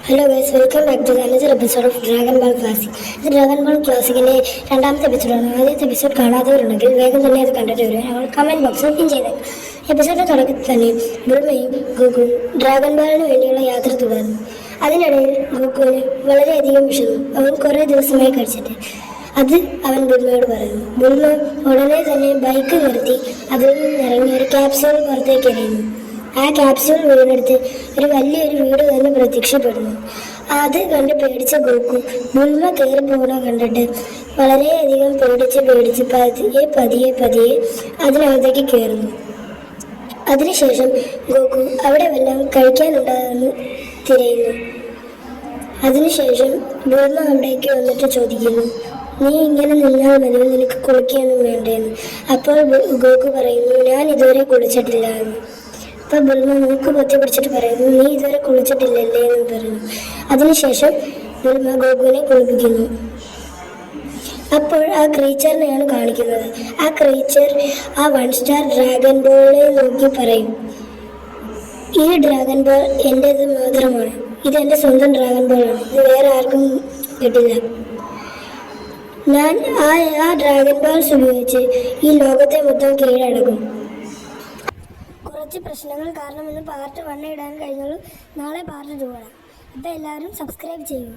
Hello guys, welcome back to another episode of Dragon Ball Classic. ഇത് dragon ball ക്ലാസിക്കിലെ രണ്ടാമത്തെ എപ്പിസോഡാണ്. ആദ്യത്തെ episode കാണാത്തവരുണ്ടെങ്കിൽ വേഗം തന്നെ അത് കണ്ടിട്ട് വരിക. ഞങ്ങൾ കമൻറ്റ് ബോക്സിൽ പിൻ ചെയ്തേക്കാം. എപ്പിസോഡിൻ്റെ തുടക്കത്തിൽ തന്നെ ബുൾമയും ഗോകുവും ഡ്രാഗൺ ബോളിന് വേണ്ടിയുള്ള യാത്ര തുടർന്നു. അതിനിടയിൽ ഗോകുവിന് വളരെയധികം വിഷമം. അവൻ കുറേ ദിവസമായി കഴിച്ചിട്ട് അത് അവൻ ബുൾമയോട് പറയുന്നു. ബുൾമ ഉടനെ തന്നെ ബൈക്ക് നിർത്തി അതിൽ നിന്നിറങ്ങി ഒരു ക്യാപ്സ്യൂൾ പുറത്തേക്ക് എറിയുന്നു. ആ ക്യാപ്സ്യൂൾ വീടെടുത്ത് ഒരു വലിയൊരു വീട് തന്നെ പ്രത്യക്ഷപ്പെടുന്നു. അത് കണ്ട് പേടിച്ച ഗോകു ബുൾമ കയറി പോകുന്ന കണ്ടിട്ട് വളരെയധികം പേടിച്ച് പതിയെ അതിനകത്തേക്ക് കയറുന്നു. അതിനുശേഷം ഗോകു അവിടെ വല്ലതും കഴിക്കാനുണ്ടാകുമെന്ന് തിരയുന്നു. അതിനുശേഷം ബുൾമ അവിടേക്ക് വന്നിട്ട് ചോദിക്കുന്നു, നീ ഇങ്ങനെ നിന്നാൽ മതി, നിനക്ക് കുളിക്കാനും വേണ്ടേന്ന്. അപ്പോൾ ഗോകു പറയുന്നു, ഞാൻ ഇതുവരെ കുളിച്ചിട്ടില്ല എന്ന്. അപ്പോൾ ബുൾമ മൂക്ക് പൊത്തി പിടിച്ചിട്ട് പറയുന്നു, നീ ഇതുവരെ കുളിച്ചിട്ടില്ലല്ലേ എന്ന് പറയുന്നു. അതിനുശേഷം ബുൾമ ഗോകുവിനെ കുളിപ്പിക്കുന്നു. അപ്പോൾ ആ ക്രീച്ചറിനെയാണ് കാണിക്കുന്നത്. ആ ക്രീച്ചർ ആ 1 സ്റ്റാർ ഡ്രാഗൺ ബോളിനെ നോക്കി പറയും, ഈ ഡ്രാഗൺ ബോൾ എൻ്റേത് മാത്രമാണ്, ഇതെൻ്റെ സ്വന്തം ഡ്രാഗൺ ബോളാണ്, ഇത് വേറെ ആർക്കും കിട്ടില്ല. ഞാൻ ആ ഡ്രാഗൺ ബോൾസ് ഉപയോഗിച്ച് ഈ ലോകത്തെ മൊത്തം കീഴടക്കും. കുറച്ച് പ്രശ്നങ്ങൾ കാരണം ഇന്ന് പാർട്ട് 1 ഇടാൻ കഴിഞ്ഞുള്ളൂ. നാളെ പാർട്ട് 2 ഇടാം. അപ്പോൾ എല്ലാവരും സബ്സ്ക്രൈബ് ചെയ്യൂ.